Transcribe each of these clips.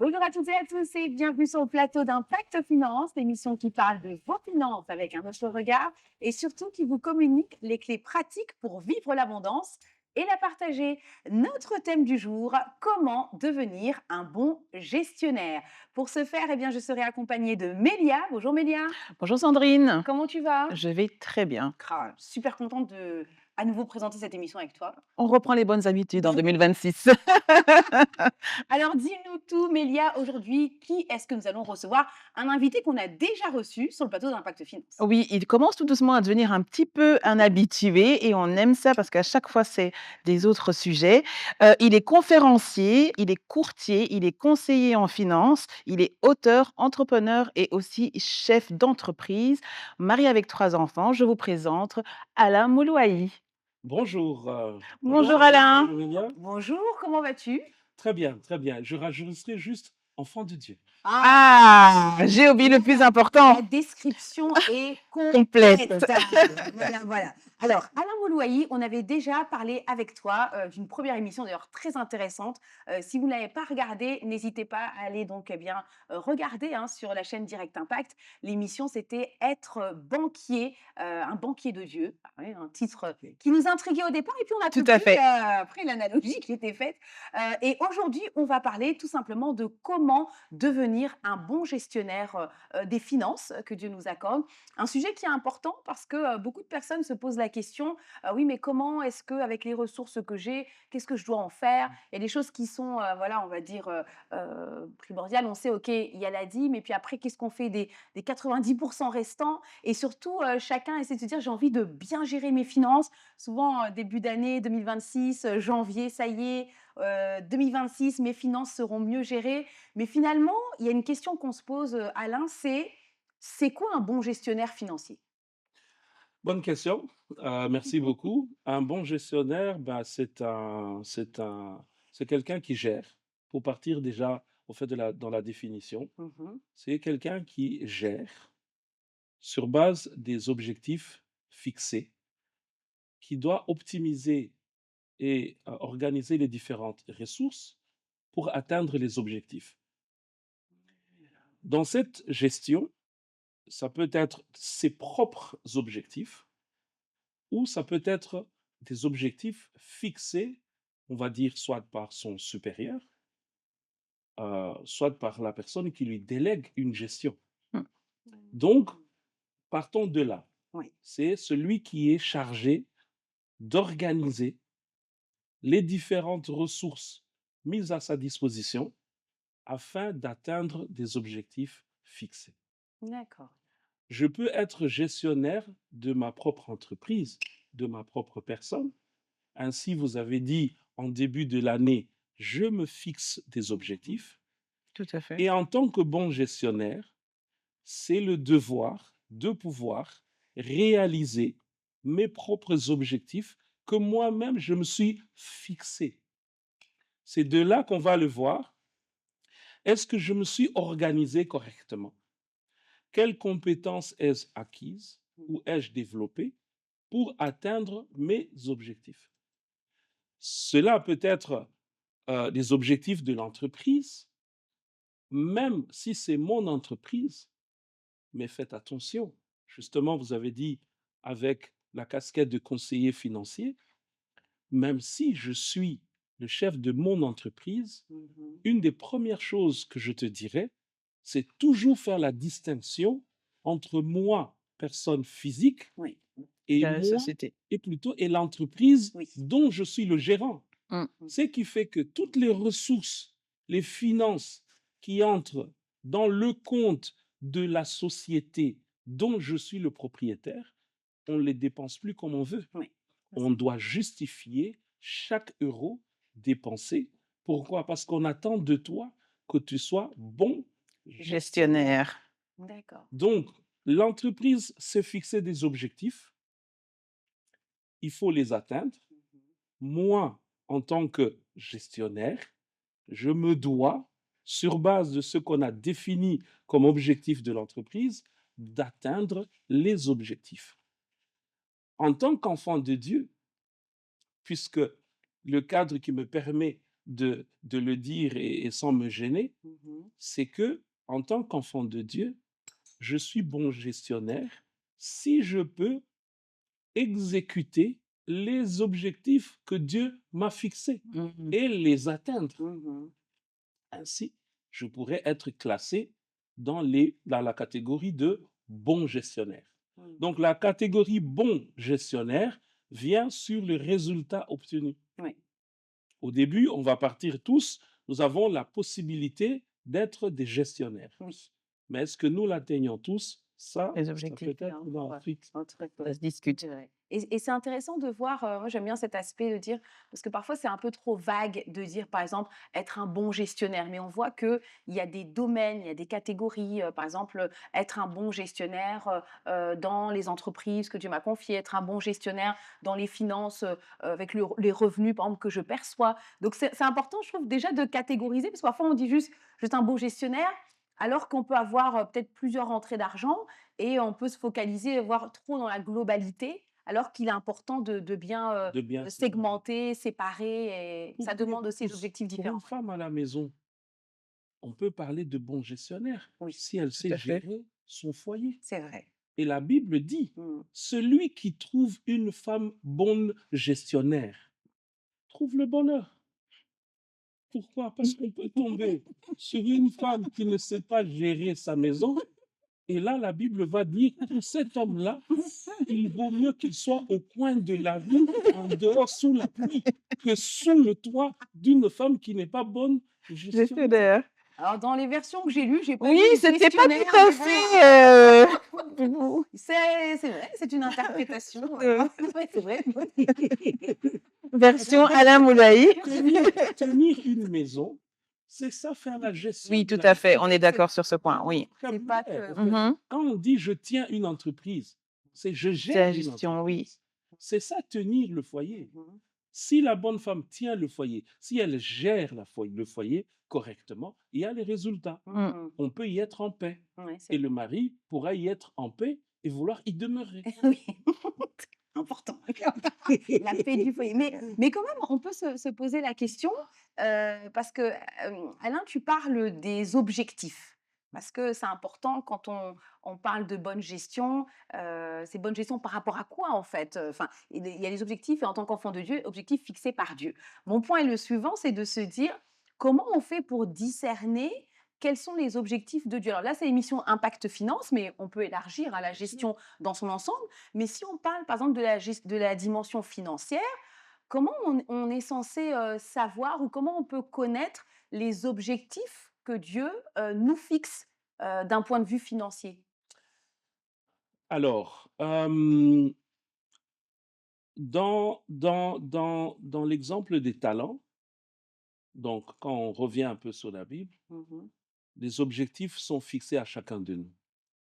Bonjour à toutes et à tous et bienvenue sur le plateau d'Impact Finance, l'émission qui parle de vos finances avec un autre regard et surtout qui vous communique les clés pratiques pour vivre l'abondance et la partager. Notre thème du jour, comment devenir un bon gestionnaire. Pour ce faire, eh bien, je serai accompagnée de Mélia. Bonjour Mélia, Bonjour Sandrine, comment tu vas? je vais très bien. Super contente de à nouveau présenter cette émission avec toi. On reprend les bonnes habitudes en 2026. Alors, dis-nous tout, Mélia, aujourd'hui, qui est-ce que nous allons recevoir? Un invité qu'on a déjà reçu sur le plateau d'Impact Finance. Oui, il commence tout doucement à devenir un petit peu un habitué et on aime ça parce qu'à chaque fois, c'est des autres sujets. Il est conférencier, il est courtier, il est conseiller en finance, il est auteur, entrepreneur et aussi chef d'entreprise. Marié avec 3 enfants, je vous présente Alain Moulouaï. Bonjour, bonjour Bonjour Sandrine, Alain. bonjour Mélia. Bonjour, comment vas-tu? Très bien, très bien. Je rajouterai juste enfant de Dieu. Ah, Ah, j'ai oublié le plus la important, description est complète. complète. Voilà, voilà. Alors, Alain Moulouaï, on avait déjà parlé avec toi d'une première émission d'ailleurs très intéressante. Si vous ne l'avez pas regardée, n'hésitez pas à aller donc bien regarder hein, sur la chaîne Direct Impact. L'émission, c'était Être banquier, un banquier de Dieu. Ah oui, un titre qui nous intriguait au départ et puis on n'a Tout plus à pris fait. après l'analogie qui était faite. Et aujourd'hui, on va parler tout simplement de comment devenir un bon gestionnaire des finances que Dieu nous accorde. Un sujet qui est important parce que beaucoup de personnes se posent la question, oui, mais comment est-ce que avec les ressources que j'ai, qu'est-ce que je dois en faire? Il y a des choses qui sont, voilà, on va dire primordiales. On sait, ok, il y a la dîme, et puis après, qu'est-ce qu'on fait des 90% restants? Et surtout, chacun essaie de se dire, j'ai envie de bien gérer mes finances. Souvent, début d'année 2026, janvier, ça y est, 2026, mes finances seront mieux gérées. Mais finalement, il y a une question qu'on se pose, Alain, c'est quoi un bon gestionnaire financier? Bonne question, merci beaucoup. Un bon gestionnaire, ben, c'est quelqu'un qui gère. Pour partir déjà au fait dans la définition, Mmh. c'est quelqu'un qui gère sur base des objectifs fixés, qui doit optimiser et organiser les différentes ressources pour atteindre les objectifs. Dans cette gestion, ça peut être ses propres objectifs ou ça peut être des objectifs fixés, on va dire, soit par son supérieur, soit par la personne qui lui délègue une gestion. Mmh. Donc, partons de là. Oui. C'est celui qui est chargé d'organiser les différentes ressources mises à sa disposition afin d'atteindre des objectifs fixés. D'accord. Je peux être gestionnaire de ma propre entreprise, de ma propre personne. Ainsi, vous avez dit en début de l'année, je me fixe des Mmh. objectifs. Tout à fait. Et en tant que bon gestionnaire, c'est le devoir de pouvoir réaliser mes propres objectifs que moi-même je me suis fixé. C'est de là qu'on va le voir. Est-ce que je me suis organisé correctement? Quelles compétences ai-je acquises ou ai-je développées pour atteindre mes objectifs? Cela peut être des objectifs de l'entreprise, même si c'est mon entreprise, mais faites attention. Justement, vous avez dit avec la casquette de conseiller financier, même si je suis le chef de mon entreprise, Mmh. une des premières choses que je te dirais, c'est toujours faire la distinction entre moi, personne physique, Oui, et Dans la moi, société. et l'entreprise oui. dont je suis le gérant. Mmh. Mmh. Ce qui fait que toutes les ressources, les finances qui entrent dans le compte de la société dont je suis le propriétaire, on ne les dépense plus comme on veut. Oui. Ça, On c'est doit justifier chaque euro dépensé. Pourquoi? Parce qu'on attend de toi que tu sois bon gestionnaire. Gestionnaire. d'accord. Donc, l'entreprise s'est fixé des objectifs, il faut les atteindre. Mmh. Moi, en tant que gestionnaire, je me dois, sur base de ce qu'on a défini comme objectif de l'entreprise, d'atteindre les objectifs. En tant qu'enfant de Dieu, puisque le cadre qui me permet de le dire et sans me gêner, Mmh. c'est que en tant qu'enfant de Dieu, je suis bon gestionnaire si je peux exécuter les objectifs que Dieu m'a fixés Mmh. et les atteindre. Mmh. Ainsi, je pourrais être classé dans la catégorie de bon gestionnaire. Mmh. Donc, la catégorie bon gestionnaire vient sur le résultat obtenu. Oui. Au début, on va partir tous, nous avons la possibilité d'être des gestionnaires. Oui. Mais est-ce que nous l'atteignons tous? Les Ça peut objectifs, être Non, une ouais, ensuite. autre ça se chose. discute. C'est vrai. Et c'est intéressant de voir, moi j'aime bien cet aspect de dire parce que parfois c'est un peu trop vague de dire, par exemple, être un bon gestionnaire. Mais on voit qu'il y a des domaines, il y a des catégories, par exemple, être un bon gestionnaire, dans les entreprises que Dieu m'a confiées, être un bon gestionnaire dans les finances, avec les revenus, par exemple, que je perçois. Donc c'est important, je trouve, déjà de catégoriser parce que parfois on dit juste un bon gestionnaire, alors qu'on peut avoir, peut-être plusieurs rentrées d'argent et on peut se focaliser, voir trop dans la globalité, alors qu'il est important de bien, De bien séparer. segmenter, séparer et ça demande aussi des objectifs Pour une différents. femme à la maison, on peut parler de bon gestionnaire Oui, si elle Tout sait à fait. gérer son foyer. c'est vrai. Et la Bible dit, Mmh. celui qui trouve une femme bonne gestionnaire trouve le bonheur. Pourquoi? Parce qu'on peut tomber sur une femme qui ne sait pas gérer sa maison. Et là, la Bible va dire, pour cet homme-là, il vaut mieux qu'il soit au coin de la rue, en dehors, sous la pluie, que sous le toit d'une femme qui n'est pas bonne gestionnaire. Gestionnaire. Alors dans les versions que j'ai lues, j'ai pas Oui, vu c'était pas gestionnaire, tout à mais bon, fait, c'est vrai, c'est une interprétation, heu, ouais, c'est vrai. version Alain Moulaï. Tenir, tenir une maison, c'est ça, faire la gestion Oui, de tout la à fait, maison. on est d'accord sur ce point, oui. C'est pas Vocabulaire, que en fait. Mmh. Quand on dit je tiens une entreprise, c'est je C'est la gère une gestion, oui. entreprise. C'est ça, tenir le foyer. mmh Si la bonne femme tient le foyer, si elle gère le foyer correctement, il y a les résultats. Mmh. mh. On peut y être en paix. Ouais, c'est Et le mari pourra y être en paix et vouloir y demeurer. oui, important. La paix du foyer. Mais quand même, on peut se poser la question, parce que, Alain, tu parles des objectifs. Parce que c'est important quand on parle de bonne gestion, c'est bonne gestion par rapport à quoi en fait? Enfin, il y a les objectifs et en tant qu'enfant de Dieu, objectifs fixés par Dieu. Mon point est le suivant, c'est de se dire: «Comment on fait pour discerner quels sont les objectifs de Dieu?» Alors là, c'est l'émission Impact Finance, mais on peut élargir à la Bien sûr. gestion dans son ensemble. Mais si on parle, par exemple, de la dimension financière, comment on est censé, savoir ou comment on peut connaître les objectifs que Dieu, nous fixe, d'un point de vue financier? Alors, dans l'exemple des talents, donc quand on revient un peu sur la Bible, Mmh. les objectifs sont fixés à chacun de nous.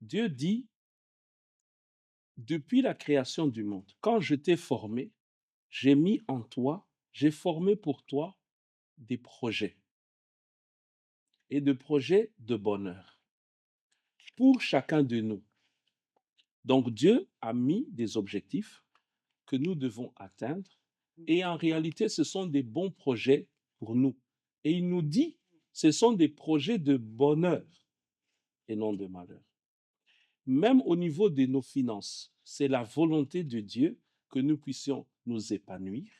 Dieu dit, depuis la création du monde, quand je t'ai formé, j'ai mis en toi, j'ai formé pour toi des projets et de projets de bonheur pour chacun de nous. Donc Dieu a mis des objectifs que nous devons atteindre et en réalité, ce sont des bons projets pour nous. Et il nous dit, ce sont des projets de bonheur et non de malheur. Même au niveau de nos finances, c'est la volonté de Dieu que nous puissions nous épanouir,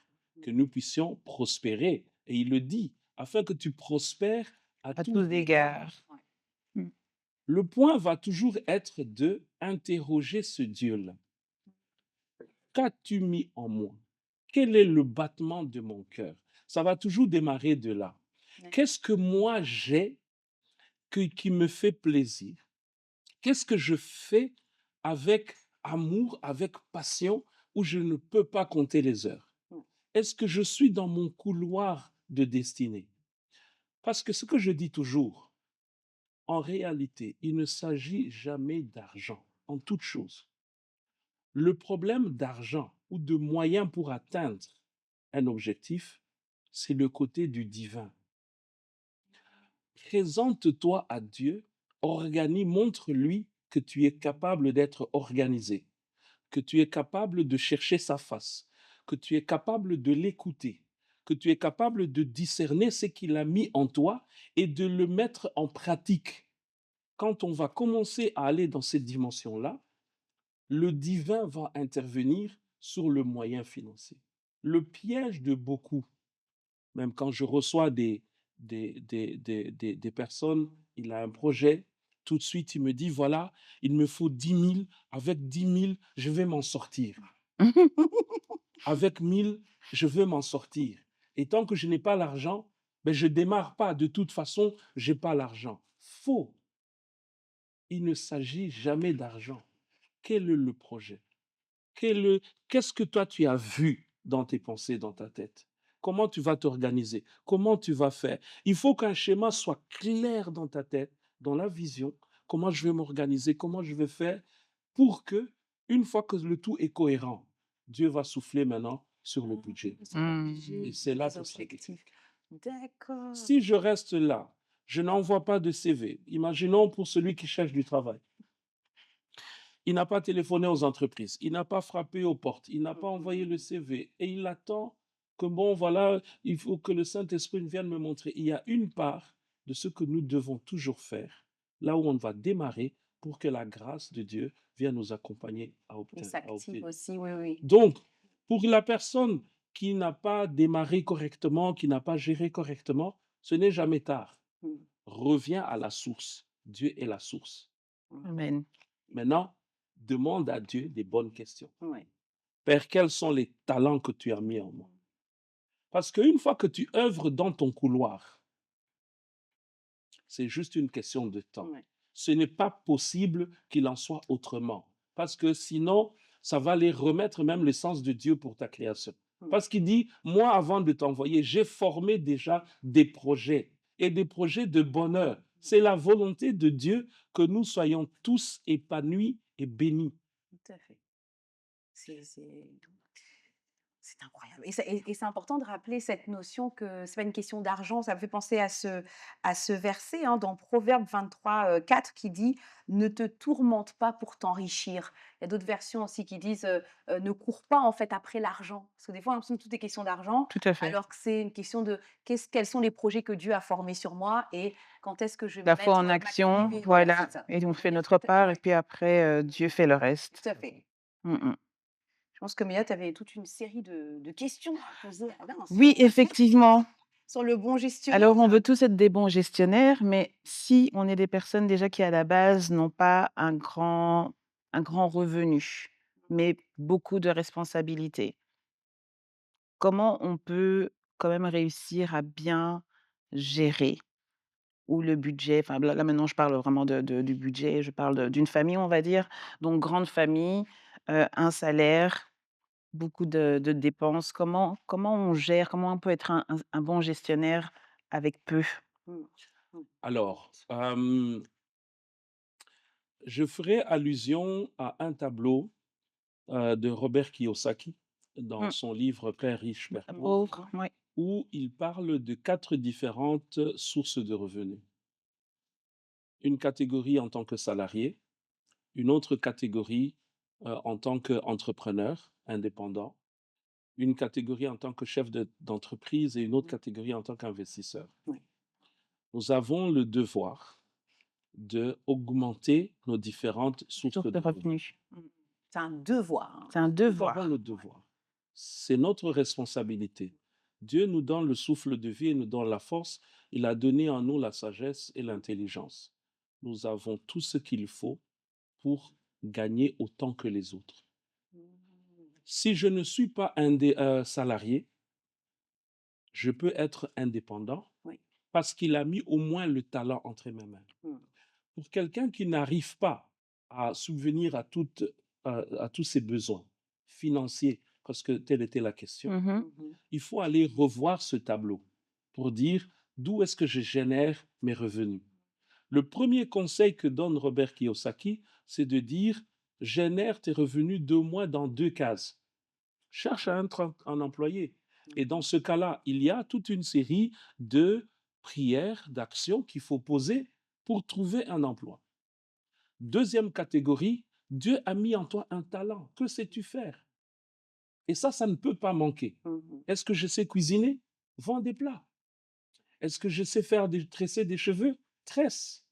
que nous puissions prospérer. Et il le dit, afin que tu prospères à À tous tous égards. égards. Mmh. Le point va toujours être de interroger ce Dieu-là. Qu'as-tu mis en moi? Quel est le battement de mon cœur? Ça va toujours démarrer de là. Ouais. Qu'est-ce que moi j'ai qui me fait plaisir? Qu'est-ce que je fais avec amour, avec passion, où je ne peux pas compter les heures? Mmh. Est-ce que je suis dans mon couloir de destinée? Parce que ce que je dis toujours, en réalité, il ne s'agit jamais d'argent, en toute chose. Le problème d'argent ou de moyens pour atteindre un objectif, c'est le côté du divin. Présente-toi à Dieu, montre-lui que tu es capable d'être organisé, que tu es capable de chercher sa face, que tu es capable de l'écouter, que tu es capable de discerner ce qu'il a mis en toi et de le mettre en pratique. Quand on va commencer à aller dans cette dimension-là, le divin va intervenir sur le moyen financier. Le piège de beaucoup, même quand je reçois des personnes, il a un projet, tout de suite il me dit, voilà, il me faut 10 000, avec 10 000, je vais m'en sortir. Avec 1 000, je veux m'en sortir. Et tant que je n'ai pas l'argent, ben je ne démarre pas. De toute façon, je n'ai pas l'argent. Faux. Il ne s'agit jamais d'argent. Quel est le projet? Qu'est-ce que toi tu as vu dans tes pensées, dans ta tête? Comment tu vas t'organiser? Comment tu vas faire? Il faut qu'un schéma soit clair dans ta tête, dans la vision. Comment je vais m'organiser? Comment je vais faire pour que, une fois que le tout est cohérent, Dieu va souffler maintenant sur le budget. Sur le Mmh. budget, Et c'est là les que ça déclenche. objectifs. D'accord. Si je reste là, je n'envoie pas de CV. Imaginons pour celui qui cherche du travail. Il n'a pas téléphoné aux entreprises, il n'a pas frappé aux portes, il n'a pas envoyé le CV et il attend que, bon, voilà, il faut que le Saint-Esprit vienne me montrer. Il y a une part de ce que nous devons toujours faire, là où on va démarrer pour que la grâce de Dieu vienne nous accompagner à Et obtenir. s'active aussi, oui, oui. Donc, pour la personne qui n'a pas démarré correctement, qui n'a pas géré correctement, ce n'est jamais tard. Mm. Reviens à la source. Dieu est la source. Amen. Maintenant, demande à Dieu des bonnes questions. Ouais. Père, quels sont les talents que tu as mis en moi? Parce qu'une fois que tu œuvres dans ton couloir, c'est juste une question de temps. Ouais. Ce n'est pas possible qu'il en soit autrement. Parce que sinon, ça va les remettre même le sens de Dieu pour ta création. Parce qu'il dit, moi, avant de t'envoyer, j'ai formé déjà des projets et des projets de bonheur. C'est la volonté de Dieu que nous soyons tous épanouis et bénis. Tout à fait. C'est incroyable. Et c'est important de rappeler cette notion que c'est pas une question d'argent. Ça me fait penser à ce verset hein, dans Proverbe 23, 4 qui dit ne te tourmente pas pour t'enrichir. Il y a d'autres versions aussi qui disent ne cours pas en fait après l'argent. Parce que des fois, on a l'impression que tout est question d'argent, Tout à fait. alors que c'est une question de quels sont les projets que Dieu a formés sur moi et quand est-ce que je vais La foi mettre en action, m'activer. Voilà, voilà, c'est ça. et on fait Mettre notre tout part et ouais, puis après, Dieu fait le reste. tout à fait. Mmh mh. Je pense que Mia, tu avais toute une série de questions à poser à Oui, Vincent effectivement. sur le bon Alors, on gestionnaire. veut tous être des bons gestionnaires, mais si on est des personnes déjà qui, à la base, n'ont pas un grand revenu, mais beaucoup de responsabilités, comment on peut quand même réussir à bien gérer? Ou le budget, enfin là maintenant je parle vraiment du budget, je parle d'une famille, on va dire, donc grande famille, un salaire, beaucoup de dépenses. Comment on gère? Comment on peut être un bon gestionnaire avec peu? Mmh. Mmh. Alors, je ferai allusion à un tableau de Robert Kiyosaki dans Mmh. son livre Père riche, Père pauvre, Pauvre, oui. où il parle de 4 différentes sources de revenus. Une catégorie en tant que salarié, une autre catégorie en tant qu'entrepreneur indépendant, une catégorie en tant que chef d'entreprise et une autre catégorie en tant qu'investisseur. Oui. Nous avons le devoir d'augmenter nos différentes sources Source de de revenus. revenus. Mmh. C'est un devoir, hein. C'est un Nous avons devoir. le devoir. C'est notre responsabilité. Dieu nous donne le souffle de vie et nous donne la force. Il a donné en nous la sagesse et l'intelligence. Nous avons tout ce qu'il faut pour gagner autant que les autres. Mmh. Si je ne suis pas salarié, je peux être indépendant Oui. parce qu'il a mis au moins le talent entre mes mains. Mmh. Pour quelqu'un qui n'arrive pas à subvenir à tous ses besoins financiers, parce que telle était la question, Mmh mh. Mmh. il faut aller revoir ce tableau pour dire d'où est-ce que je génère mes revenus. Le premier conseil que donne Robert Kiyosaki, c'est de dire génère tes revenus d'au moins dans 2 cases. Cherche un employé. Et dans ce cas-là, il y a toute une série de prières, d'actions qu'il faut poser pour trouver un emploi. Deuxième catégorie, Dieu a mis en toi un talent. Que sais-tu faire? Et ça ne peut pas manquer. Mmh. Est-ce que je sais cuisiner? Vends des plats. Est-ce que je sais tresser des cheveux? Tresse.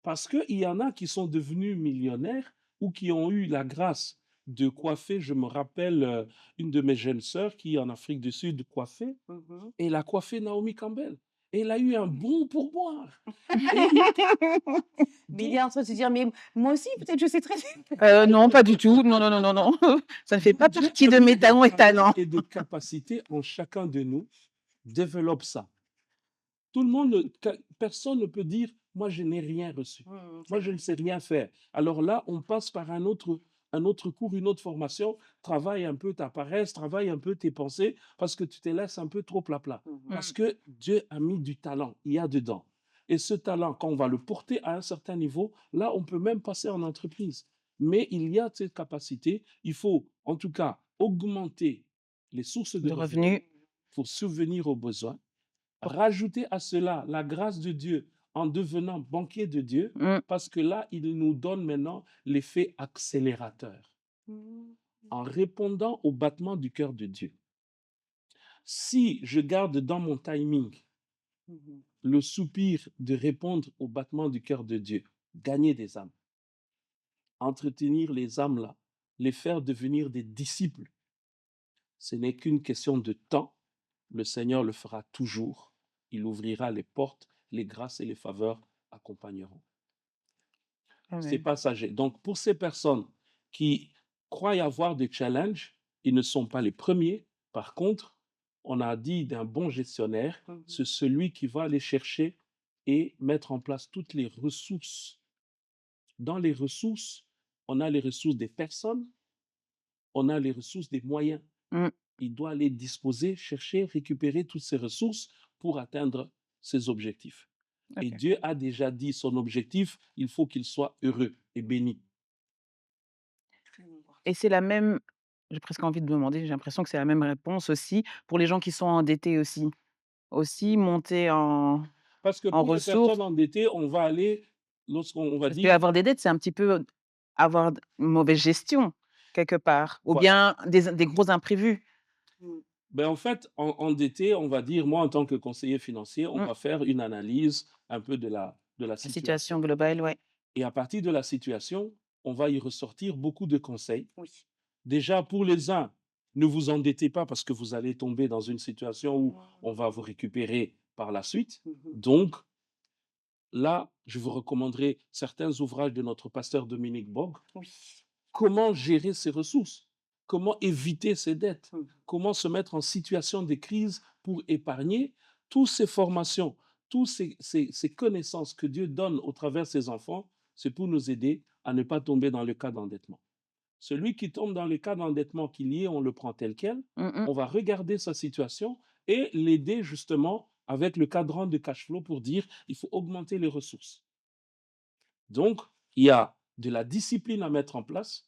Parce qu'il y en a qui sont devenus millionnaires ou qui ont eu la grâce de coiffer. Je me rappelle une de mes jeunes sœurs qui, en Afrique du Sud, coiffait, Mmh. et elle a coiffé Naomi Campbell. Et elle a eu un bon pourboire. Mais il Donc, est en train de se dire: «Mais moi aussi, peut-être je sais tresser». Non, pas du tout. Non, non, non, non, non. Ça ne fait pas Dieu partie a de mis mes des talents et talents talents. et de capacités en chacun de nous. Développe ça. Tout le monde, personne ne peut dire, moi, je n'ai rien reçu. Mmh, c'est Moi, je vrai. ne sais rien faire. Alors là, on passe par un autre cours, une autre formation. Travaille un peu ta paresse, travaille un peu tes pensées, parce que tu te laisses un peu trop plat-plat. Mmh. Parce Mmh. que Dieu a mis du talent, il y a dedans. Et ce talent, quand on va le porter à un certain niveau, là, on peut même passer en entreprise. Mais il y a cette capacité, il faut en tout cas augmenter les sources de De revenus revenus. pour subvenir aux besoins. Pour Rajouter à cela la grâce de Dieu en devenant banquier de Dieu, mmh. parce que là, il nous donne maintenant l'effet accélérateur, Mmh. en répondant au battement du cœur de Dieu. Si je garde dans mon timing Mmh. le soupir de répondre au battement du cœur de Dieu, gagner des âmes, entretenir les âmes là, les faire devenir des disciples, ce n'est qu'une question de temps. Le Seigneur le fera toujours. Il ouvrira les portes, les grâces et les faveurs accompagneront. C'est Amen. passager. Donc, pour ces personnes qui croient y avoir des challenges, ils ne sont pas les premiers. Par contre, on a dit d'un bon gestionnaire, Mmh. c'est celui qui va aller chercher et mettre en place toutes les ressources. Dans les ressources, on a les ressources des personnes, on a les ressources des moyens. Mmh. Il doit aller disposer, chercher, récupérer toutes ces ressources pour atteindre ses objectifs. Et OK. Dieu a déjà dit son objectif, il faut qu'il soit heureux et béni. Très important. Et c'est la même j'ai presque envie de demander, j'ai l'impression que c'est la même réponse aussi pour les gens qui sont endettés aussi? Aussi monter Parce que en pour les ressources? personnes endettées, on va aller, lorsqu'on va Parce dire, qu'avoir des dettes, c'est un petit peu avoir une mauvaise gestion quelque part ou voi- bien des gros imprévus. Mmh. ben en fait, endetté, on va dire, moi en tant que conseiller financier, on Mmh. va faire une analyse un peu de la La situation situation. globale, ouais. Et à partir de la situation, on va y ressortir beaucoup de conseils. Oui. Déjà, pour les uns, ne vous endettez pas parce que vous allez tomber dans une situation où on va vous récupérer par la suite. Mmh. Donc, là, je vous recommanderai certains ouvrages de notre pasteur Dominique Bogg. Oui. Comment gérer ses ressources? Comment éviter ses dettes? Mmh. Comment se mettre en situation de crise pour épargner? Toutes ces formations, toutes ces connaissances que Dieu donne au travers de ses enfants, c'est pour nous aider à ne pas tomber dans le cas d'endettement. Celui qui tombe dans le cas d'endettement qu'il y est, on le prend tel quel. Mmh mh. On va regarder sa situation et l'aider justement avec le cadran de cash flow pour dire il faut augmenter les ressources. Donc, il y a de la discipline à mettre en place.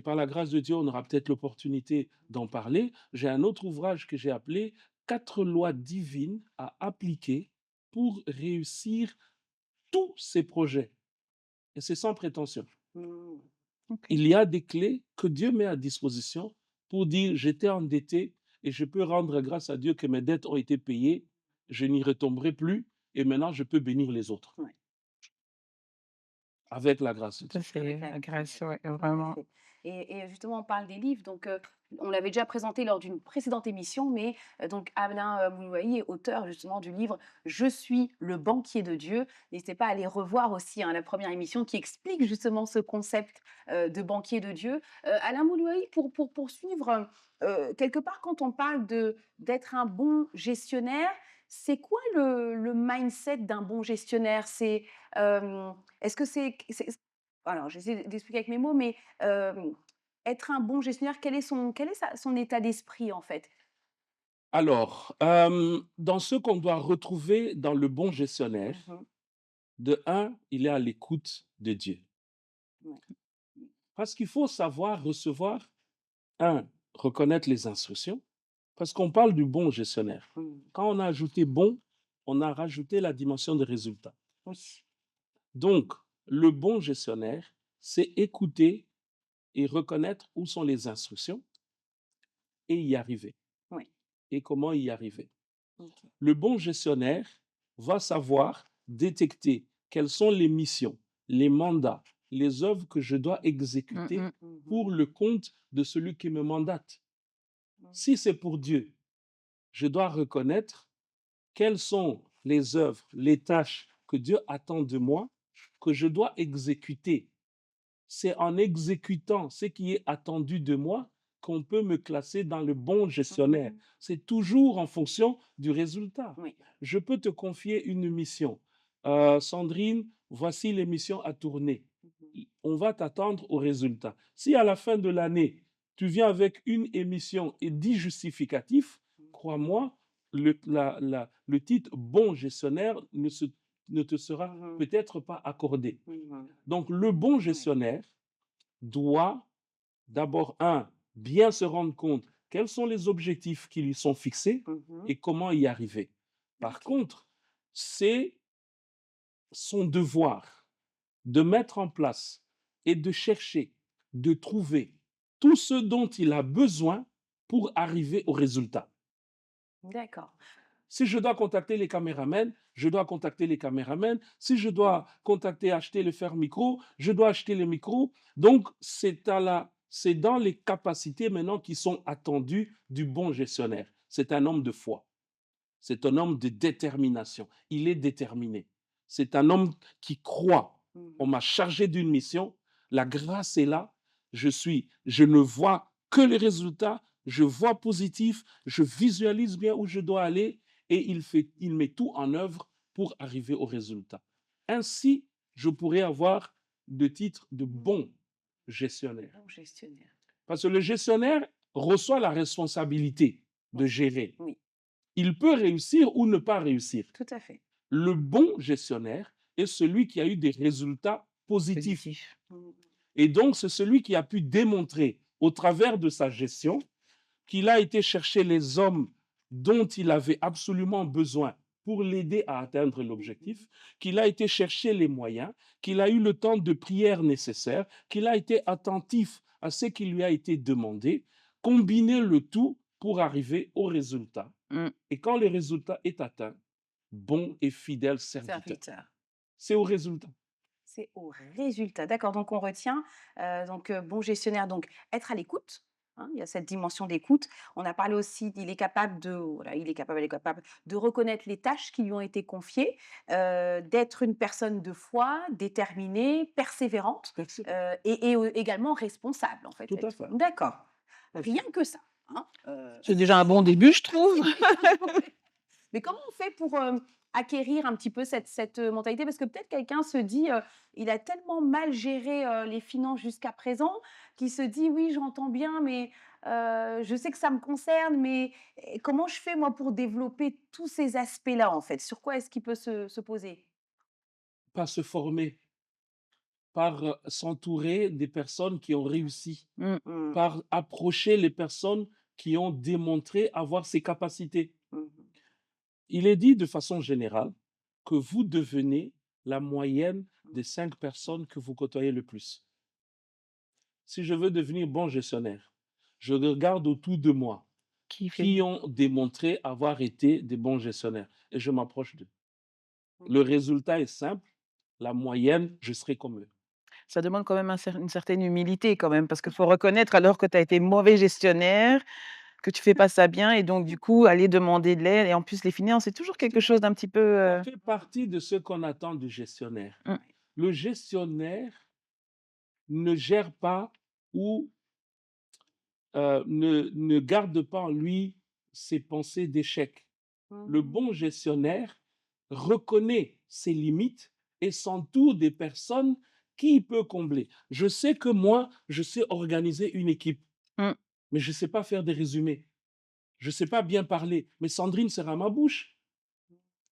Par la grâce de Dieu, on aura peut-être l'opportunité d'en parler. J'ai un autre ouvrage que j'ai appelé Quatre lois divines à appliquer pour réussir tous ces projets. Et c'est sans prétention. Mmh. OK. Il y a des clés que Dieu met à disposition pour dire j'étais endetté et je peux rendre grâce à Dieu que mes dettes ont été payées, je n'y retomberai plus et maintenant je peux bénir les autres Ouais. avec la grâce de Ça, Dieu. c'est Avec la la grâce de Dieu. grâce, ouais, Tout à vraiment. fait. Et justement, on parle des livres, donc on l'avait déjà présenté lors d'une précédente émission, mais donc Alain Moulouaï est auteur justement du livre «Je suis le banquier de Dieu». N'hésitez pas à aller revoir aussi, hein, la première émission qui explique justement ce concept, de banquier de Dieu. Alain Moulouaï, pour poursuivre, quelque part quand on parle d'être un bon gestionnaire, c'est quoi le mindset d'un bon gestionnaire? Est-ce que c'est alors, j'essaie d'expliquer avec mes mots, mais être un bon gestionnaire, quel est son état d'esprit, en fait? Alors, dans ce qu'on doit retrouver dans le bon gestionnaire, Mmh. de un, il est à l'écoute de Dieu. Ouais. Parce qu'il faut savoir recevoir, un, reconnaître les instructions, parce qu'on parle du bon gestionnaire. Mmh. Quand on a ajouté bon, on a rajouté la dimension de résultat. Oui. Donc, le bon gestionnaire, c'est écouter et reconnaître où sont les instructions et y arriver. Oui. et comment y arriver. OK. Le bon gestionnaire va savoir détecter quelles sont les missions, les mandats, les œuvres que je dois Mmh exécuter mh. pour Mmh. le compte de celui qui me mandate. Mmh. Si c'est pour Dieu, je dois reconnaître quelles sont les œuvres, les tâches que Dieu attend de moi, que je dois exécuter. C'est en exécutant ce qui est attendu de moi qu'on peut me classer dans le bon gestionnaire. Mmh. C'est toujours en fonction du résultat. Oui. Je peux te confier une mission. Sandrine, voici les missions à tourner. Mmh. On va t'attendre au résultat. Si à la fin de l'année, tu viens avec une émission et 10 justificatifs, crois-moi, le titre bon gestionnaire ne te sera Mmh. peut-être pas accordé. Mmh. Donc, le bon Oui. gestionnaire doit d'abord, un, bien se rendre compte quels sont les objectifs qui lui sont fixés Mmh. et comment y arriver. Par OK. contre, c'est son devoir de mettre en place et de chercher, de trouver tout ce dont il a besoin pour arriver au résultat. D'accord. Si je dois contacter les caméramans, je dois contacter les caméramans. Si je dois contacter, acheter le fer micro, je dois acheter les micros. Donc, c'est dans les capacités maintenant qui sont attendues du bon gestionnaire. C'est un homme de foi. C'est un homme de détermination. Il est déterminé. C'est un homme qui croit. On Mmh. m'a chargé d'une mission. La grâce est là. Je ne vois que les résultats. Je vois positif. Je visualise bien où je dois aller et il met tout en œuvre pour arriver au résultat. Ainsi, je pourrais avoir le titre de bon gestionnaire. Bon gestionnaire. Parce que le gestionnaire reçoit la responsabilité Oui. de gérer. Oui, Il peut réussir ou ne pas réussir. tout à fait. Le bon gestionnaire est celui qui a eu des résultats positifs. Positif. Mmh. Et donc, c'est celui qui a pu démontrer au travers de sa gestion qu'il a été chercher les hommes dont il avait absolument besoin pour l'aider à atteindre l'objectif, qu'il a été chercher les moyens, qu'il a eu le temps de prière nécessaire, qu'il a été attentif à ce qui lui a été demandé, combiner le tout pour arriver au résultat. Mmh. Et quand le résultat est atteint, bon et fidèle serviteur. Serviteur. C'est au résultat. C'est au résultat. D'accord, donc on retient, bon gestionnaire, donc être à l'écoute, hein, il y a cette dimension d'écoute. On a parlé aussi il est capable de voilà, elle est capable de reconnaître les tâches qui lui ont été confiées, d'être une personne de foi, déterminée, persévérante, Merci. également responsable, en fait, Tout à être. fait. D'accord, rien que ça, hein, C'est déjà un bon début, je trouve. Mais comment on fait pour, acquérir un petit peu cette mentalité? Parce que peut-être quelqu'un se dit, il a tellement mal géré, les finances jusqu'à présent, qu'il se dit: «Oui, j'entends bien, mais je sais que ça me concerne, mais comment je fais moi pour développer tous ces aspects-là, en fait?» Sur quoi est-ce qu'il peut se poser? Pas se former, par s'entourer des personnes qui ont réussi, Mmh. Mmh. par approcher les personnes qui ont démontré avoir ces capacités. Mmh. Il est dit de façon générale que vous devenez la moyenne des 5 personnes que vous côtoyez le plus. Si je veux devenir bon gestionnaire, je regarde autour de moi Qui fait qui bien. ont démontré avoir été des bons gestionnaires et je m'approche d'eux. Mmh. Le résultat est simple, la moyenne, je serai comme eux. Ça demande quand même une certaine humilité quand même, parce qu'il faut reconnaître alors que tu as été mauvais gestionnaire, que tu fais pas ça bien et donc du coup, aller demander de l'aide et en plus les finances, c'est toujours quelque chose d'un petit peu, Ça fait partie de ce qu'on attend du gestionnaire. mmh, Le gestionnaire ne gère pas ou ne garde pas en lui ses pensées d'échec. Le Mmh. bon gestionnaire reconnaît ses limites et s'entoure des personnes qui il peut combler. Je sais que moi, je sais organiser une équipe, mmh, mais je ne sais pas faire des résumés. Je ne sais pas bien parler, mais Sandrine sera ma bouche.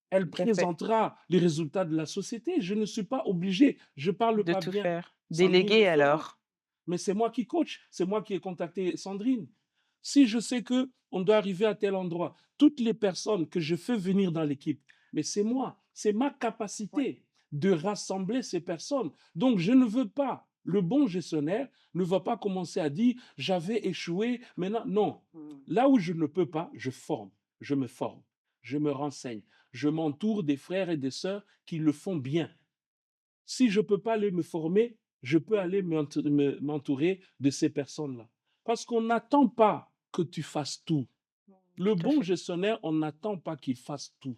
Elle tout à fait, présentera les résultats de la société. Je ne suis pas obligé. Je ne parle de pas tout bien. faire. Sandrine le Déléguer fera. alors. Mais c'est moi qui coach. C'est moi qui ai contacté Sandrine. Si je sais que on doit arriver à tel endroit, toutes les personnes que je fais venir dans l'équipe, mais c'est moi, c'est ma Ouais. capacité de rassembler ces personnes. Donc, je ne veux pas Le bon gestionnaire ne va pas commencer à dire j'avais échoué, maintenant. Non. Là où je ne peux pas, je me forme, je me renseigne, je m'entoure des frères et des sœurs qui le font bien. Si je ne peux pas aller me former, je peux aller m'entourer de ces personnes-là. Parce qu'on n'attend pas que tu fasses tout. Le Tout à bon fait. gestionnaire, on n'attend pas qu'il fasse tout.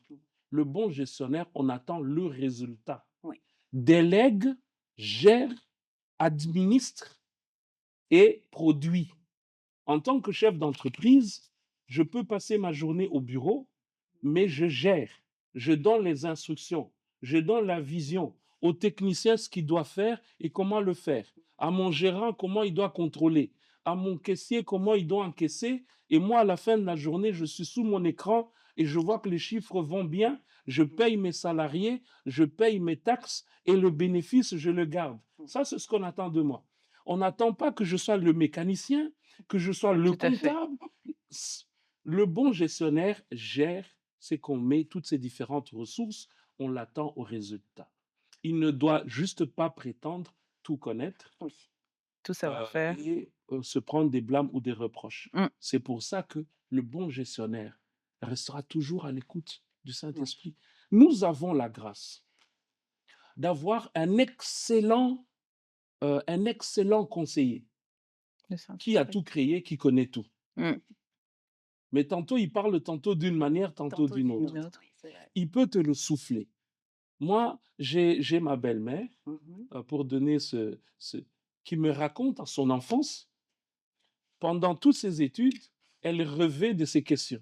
Le bon gestionnaire, on attend le résultat. Oui. Délègue, gère, administre et produit. En tant que chef d'entreprise, je peux passer ma journée au bureau, mais je gère, je donne les instructions, je donne la vision au technicien ce qu'il doit faire et comment le faire, à mon gérant comment il doit contrôler, à mon caissier comment il doit encaisser. Et moi, à la fin de la journée, je suis sous mon écran et je vois que les chiffres vont bien, je paye mes salariés, je paye mes taxes et le bénéfice, je le garde. Ça, c'est ce qu'on attend de moi. On n'attend pas que je sois le mécanicien, que je sois le Tout à fait. comptable. Le bon gestionnaire gère, c'est qu'on met toutes ces différentes ressources, on l'attend au résultat. Il ne doit juste pas prétendre tout connaître Oui. Tout savoir-faire. et se prendre des blâmes ou des reproches. Mmh. C'est pour ça que le bon gestionnaire restera toujours à l'écoute du Oui. Saint-Esprit. Nous avons la grâce d'avoir un excellent conseiller Le qui a Saint-Esprit. tout créé, qui connaît tout. Mmh. Mais tantôt, il parle tantôt d'une manière, tantôt Tantôt d'une d'une autre. Une autre, autre. oui, c'est vrai. Il peut te le souffler. Moi, j'ai ma belle-mère, pour donner qui me raconte à son enfance, pendant toutes ses études, elle rêvait de ces questions,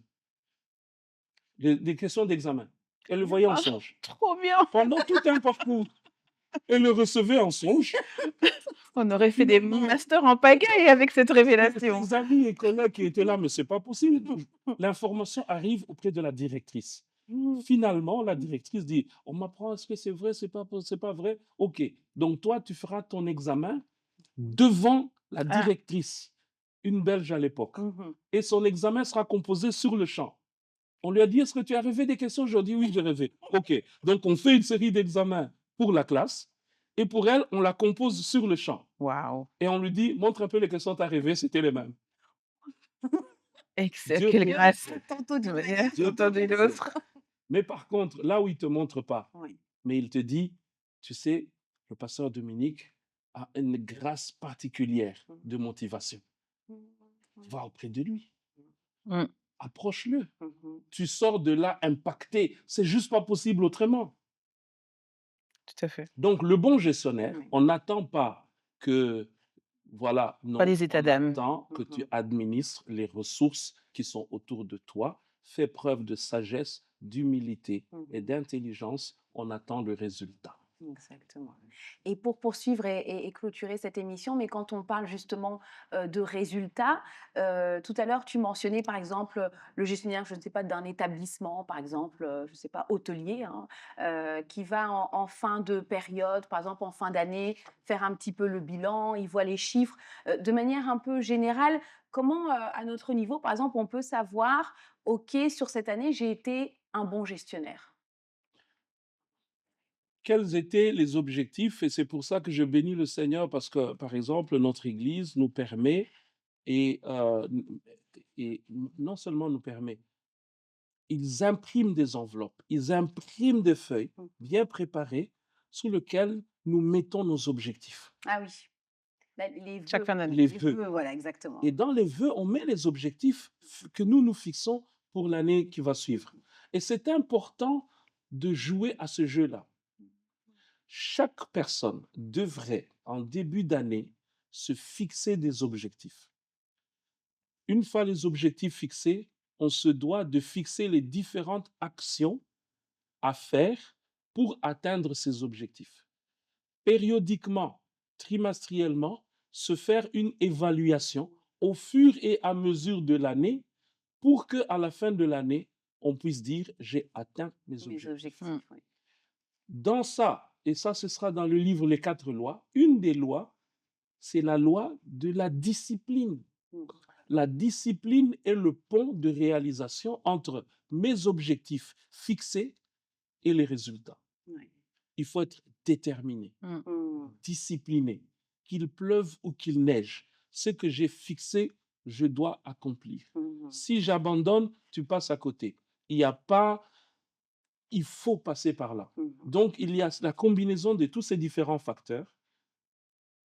des questions d'examen. Elle le voyait en Ah, songe. trop bien! Pendant tout un parcours, elle le recevait en songe. On aurait fait des Finalement, masters en pagaille avec cette révélation. ses amis et collègues qui étaient là, mais c'est pas possible. L'information arrive auprès de la directrice. Finalement, la directrice dit, on m'apprend, est-ce que c'est vrai, c'est pas vrai? OK. Donc toi, tu feras ton examen devant la Ah, directrice, une Belge à l'époque. Mhm. Et son examen sera composé sur le champ. On lui a dit, est-ce que tu as rêvé des questions? Je dis, oui, j'ai rêvé. OK. Donc on fait une série d'examens pour la classe. Et pour elle, on la compose sur le champ. waouh! Et on lui dit, montre un peu les questions que tu as rêvées, c'était les mêmes. Dieu Quelle peut grâce! tout faire. Tantôt d'une Ouais, manière, Dieu tantôt peut tantôt d'une d'une tout faire. autre. autre. Mais par contre, là où il ne te montre pas, Oui. mais il te dit, tu sais, le pasteur Dominique a une grâce particulière de motivation. Va auprès de lui, Mmh. approche-le. Mhm. Tu sors de là impacté. C'est juste pas possible autrement. Tout à fait. Donc, le bon gestionnaire, Oui. on n'attend pas que, voilà, Pas non, les états on d'âme. attend que tu Mhm. administres les ressources qui sont autour de toi. Fais preuve de sagesse, d'humilité et Mhm. d'intelligence. On attend le résultat. Exactement. Et pour poursuivre et clôturer cette émission, mais quand on parle justement de résultats, tout à l'heure tu mentionnais par exemple le gestionnaire, je ne sais pas, d'un établissement, par exemple, je ne sais pas, hôtelier, hein, qui va en fin de période, par exemple en fin d'année, faire un petit peu le bilan, il voit les chiffres. De manière un peu générale, comment à notre niveau, par exemple, on peut savoir, OK, sur cette année, j'ai été un bon gestionnaire? Quels étaient les objectifs? Et c'est pour ça que je bénis le Seigneur parce que, par exemple, notre Église nous permet et, non seulement nous permet, ils impriment des enveloppes, ils impriment des feuilles Mm. bien préparées sur lesquelles nous mettons nos objectifs, Ah oui. Les Chaque vœux, fin d'année. les les vœux. vœux, voilà, exactement. Et dans les vœux, on met les objectifs que nous nous fixons pour l'année qui va suivre. Et c'est important de jouer à ce jeu-là. Chaque personne devrait, en début d'année, se fixer des objectifs. Une fois les objectifs fixés, on se doit de fixer les différentes actions à faire pour atteindre ces objectifs. Périodiquement, trimestriellement, se faire une évaluation au fur et à mesure de l'année pour qu'à la fin de l'année, on puisse dire j'ai atteint mes Mes objectifs. objectifs, oui. Dans ça, et ça ce sera dans le livre Les 4 lois, une des lois, c'est la loi de la discipline. Mm. La discipline est le pont de réalisation entre mes objectifs fixés et les résultats. Oui. Il faut être déterminé, Mmh. Mm. discipliné. qu'il pleuve ou qu'il neige, ce que j'ai fixé, je dois accomplir. Si j'abandonne, tu passes à côté. Il n'y a pas, il faut passer par là. Donc, il y a la combinaison de tous ces différents facteurs.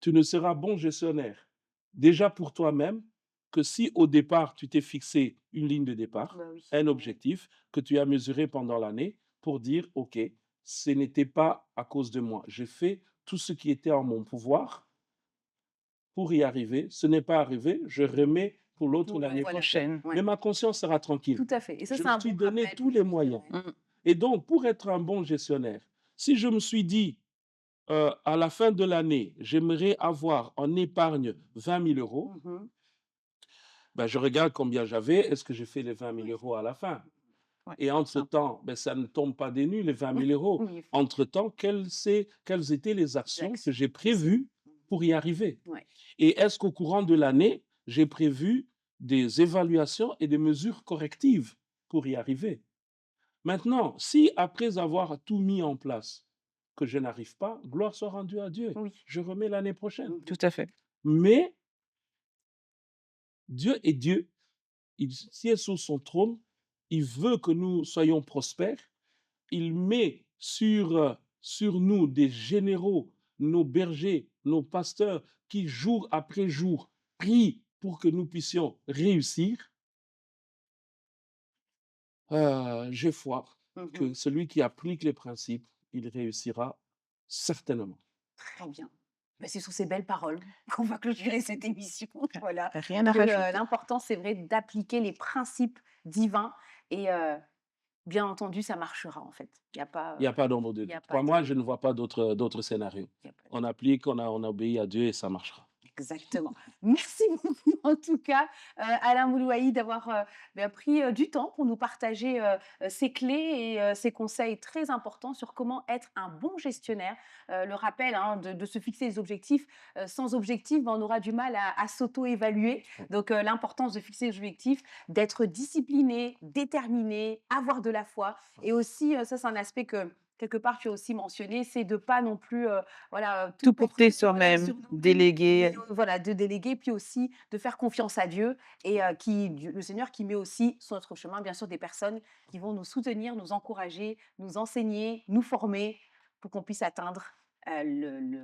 Tu ne seras bon gestionnaire déjà pour toi-même que si au départ, tu t'es fixé une ligne de départ, Bah oui. un objectif que tu as mesuré pendant l'année pour dire, OK, ce n'était pas à cause de moi. J'ai fait tout ce qui était en mon pouvoir pour y arriver. Ce n'est pas arrivé, je remets pour l'autre Ouais, l'année voilà. prochaine. Prochaine. Ouais. Mais ma conscience sera tranquille. Tout à fait. Et ça, Je c'est me un suis bon donné rappel tous pour les le moyens. gestionnaire. Et donc, pour être un bon gestionnaire, si je me suis dit, à la fin de l'année, j'aimerais avoir en épargne 20 000 euros, Mhm. ben, je regarde combien j'avais, est-ce que j'ai fait les 20 000 Oui. euros à la fin? Ouais, Et simple. entre-temps, ben, ça ne tombe pas des nues, les 20 000 euros. Oui, Entre-temps, quelles étaient les actions que exact. j'ai prévues pour y arriver? Ouais. Et est-ce qu'au courant de l'année, j'ai prévu des évaluations et des mesures correctives pour y arriver? Maintenant, si après avoir tout mis en place, que je n'arrive pas, gloire soit rendue à Dieu. Oui. Je remets l'année prochaine. Tout à fait. Mais Dieu est Dieu. Il siège sur son trône. Il veut que nous soyons prospères. Il met sur nous des généraux, nos bergers, nos pasteurs qui, jour après jour, prient pour que nous puissions réussir. J'ai foi Mhm. que celui qui applique les principes, il réussira certainement. Très bien. Ben, c'est sur ces belles paroles qu'on va clôturer cette émission. Voilà. Rien à Que rajouter. l'important, c'est vrai d'appliquer les principes divins et bien entendu, ça marchera en fait. Il n'y a pas, Il n'y a pas d'ombre de il y a doute. pas Pour moi, de, je ne vois pas d'autres scénarios. il y a pas de- On applique, on obéit à Dieu et ça marchera. Exactement. Merci beaucoup en tout cas, Alain Moulouaï, d'avoir pris du temps pour nous partager ces clés et ces conseils très importants sur comment être un bon gestionnaire. Le rappel hein, de se fixer des objectifs. Sans objectif, on aura du mal à s'auto-évaluer. Donc l'importance de fixer des objectifs, d'être discipliné, déterminé, avoir de la foi. Et aussi, ça c'est un aspect que quelque part tu as aussi mentionné, c'est de pas non plus Tout mettre porter voilà, soi-même, sur nous-mêmes, déléguer. mais voilà, de déléguer, puis aussi de faire confiance à Dieu et le Seigneur qui met aussi sur notre chemin, bien sûr, des personnes qui vont nous soutenir, nous encourager, nous enseigner, nous former pour qu'on puisse atteindre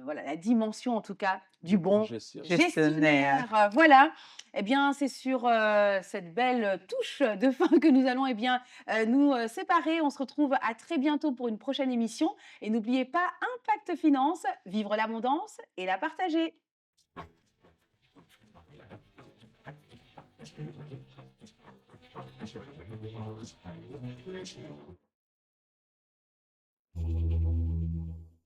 voilà, la dimension, en tout cas, du bon Gestionnaire. Gestionnaire. gestionnaire. Voilà. Eh bien, c'est sur cette belle touche de fin que nous allons nous séparer. On se retrouve à très bientôt pour une prochaine émission. Et n'oubliez pas, Impact Finance, vivre l'abondance et la partager.